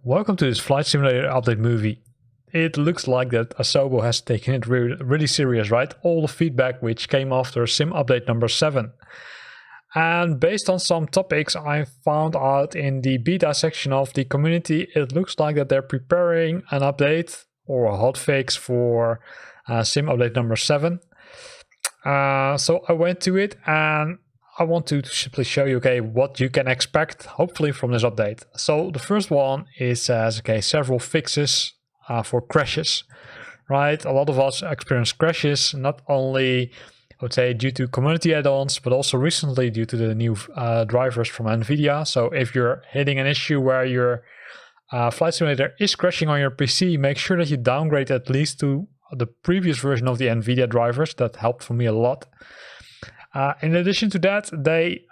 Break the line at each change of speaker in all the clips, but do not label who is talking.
Welcome to this Flight Simulator update movie. It looks like that Asobo has taken it really serious, right? All the feedback which came after sim update number 7. And based on some topics I found out in the beta section of the community, it looks like that they're preparing an update or a hotfix for sim update number 7. So I went to it and I want to simply show you, what you can expect, hopefully, from this update. So the first one is several fixes for crashes, right? A lot of us experience crashes, not only, I would say, due to community add-ons, but also recently due to the new drivers from NVIDIA. So if you're hitting an issue where your Flight Simulator is crashing on your PC, make sure that you downgrade at least to the previous version of the NVIDIA drivers. That helped for me a lot. In addition to that, they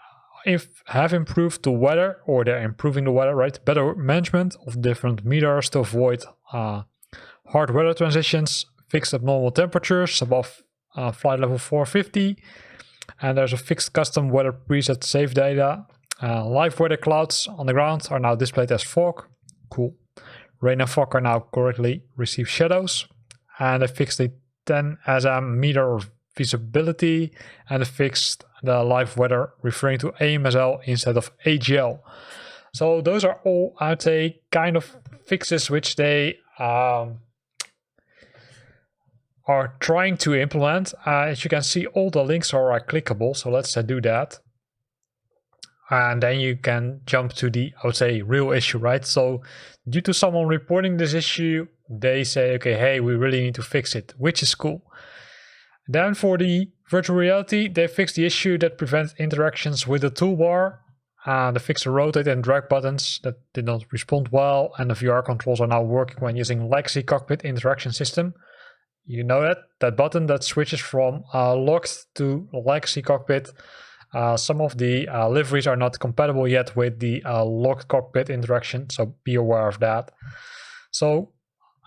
have improved the weather, or they're improving the weather, right? Better management of different meters to avoid hard weather transitions, fixed abnormal temperatures above flight level 450, and there's a fixed custom weather preset save data. Live weather clouds on the ground are now displayed as fog. Cool. Rain and fog are now correctly received shadows, and they fixed the 10 SM meter of visibility, and they fixed the live weather referring to AMSL instead of AGL. So those are all, I'd say, kind of fixes which they are trying to implement. As you can see, all the links are clickable, so let's do that. And then you can jump to the, I would say, real issue, right? So due to someone reporting this issue, they say, okay, hey, we really need to fix it, which is cool. Then for the virtual reality, they fixed the issue that prevents interactions with the toolbar. They fixed the rotate and drag buttons that did not respond well, and the VR controls are now working when using legacy cockpit interaction system. You know that button that switches from locked to legacy cockpit. Some of the liveries are not compatible yet with the locked cockpit interaction, so be aware of that. So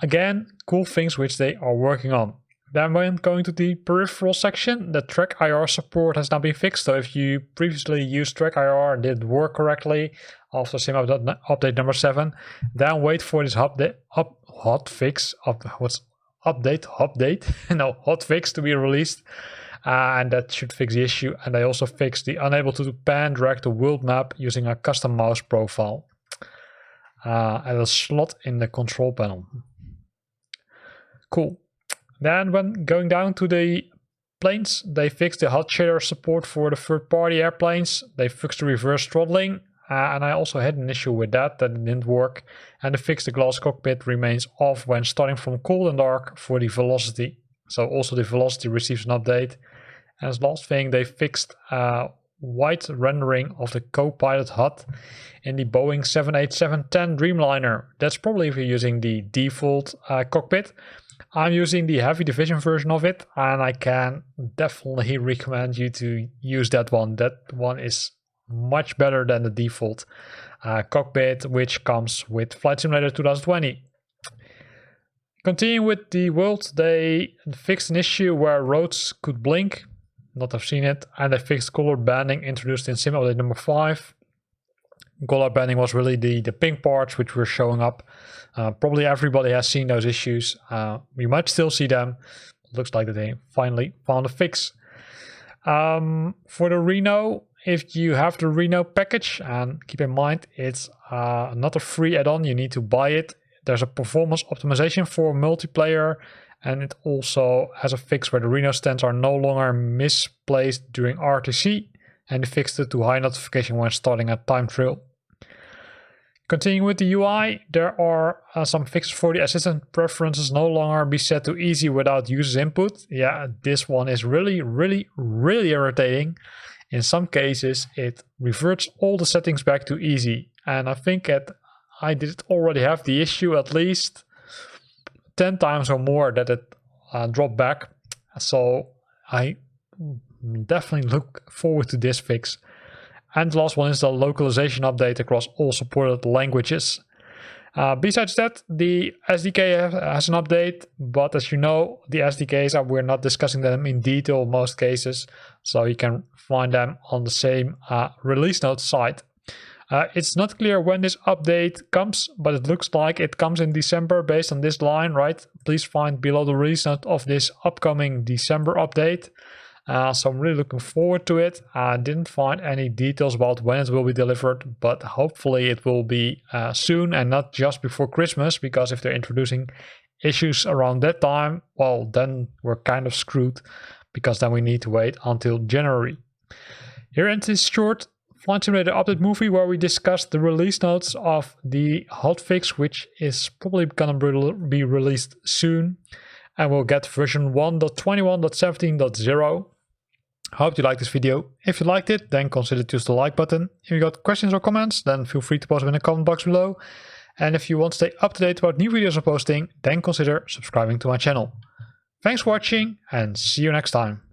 again, cool things which they are working on. Then when going to the peripheral section, the track IR support has now been fixed. So if you previously used track IR and didn't work correctly after sim update number 7, then wait for this hotfix to be released, and that should fix the issue. And they also fixed the unable to pan drag to world map using a custom mouse profile at a slot in the control panel. Cool. Then when going down to the planes, they fixed the hot shader support for the third-party airplanes. They fixed the reverse throttling, and I also had an issue with that it didn't work. And they fixed the glass cockpit remains off when starting from cold and dark for the velocity. So also the velocity receives an update. And as last thing, they fixed white rendering of the co-pilot HUD in the Boeing 787-10 Dreamliner. That's probably if you're using the default cockpit. I'm using the heavy division version of it, and I can definitely recommend you to use that one. That one is much better than the default cockpit, which comes with Flight Simulator 2020. Continuing with the world, they fixed an issue where roads could blink. Not have seen it. And they fixed color banding introduced in sim update number 5. Color banding was really the pink parts which were showing up. Probably everybody has seen those issues. You might still see them. It looks like they finally found a fix. For the Reno, if you have the Reno package, and keep in mind it's not a free add-on, you need to buy it. There's a performance optimization for multiplayer, and it also has a fix where the Reno stands are no longer misplaced during RTC, and they fixed it to high notification when starting a time trial. Continuing with the UI, there are some fixes for the assistant preferences no longer be set to easy without user's input. Yeah, this one is really irritating. In some cases, it reverts all the settings back to easy. And I think I did already have the issue at least 10 times or more that it dropped back. So I definitely look forward to this fix. And the last one is the localization update across all supported languages. Besides that, the SDK has an update, but as you know, the SDKs we're not discussing them in detail in most cases, so you can find them on the same release notes site. It's not clear when this update comes, but it looks like it comes in December based on this line, right? Please find below the release note of this upcoming December update. So I'm really looking forward to it. I didn't find any details about when it will be delivered, but hopefully it will be soon and not just before Christmas, because if they're introducing issues around that time, well, then we're kind of screwed, because then we need to wait until January. Here ends this short Flight Simulator update movie where we discussed the release notes of the hotfix, which is probably gonna be released soon, and we'll get version 1.21.17.0. Hope you liked this video. If you liked it, then consider to use the like button. If you got questions or comments, then feel free to post them in the comment box below. And if you want to stay up to date about new videos I'm posting, then consider subscribing to my channel. Thanks for watching and see you next time.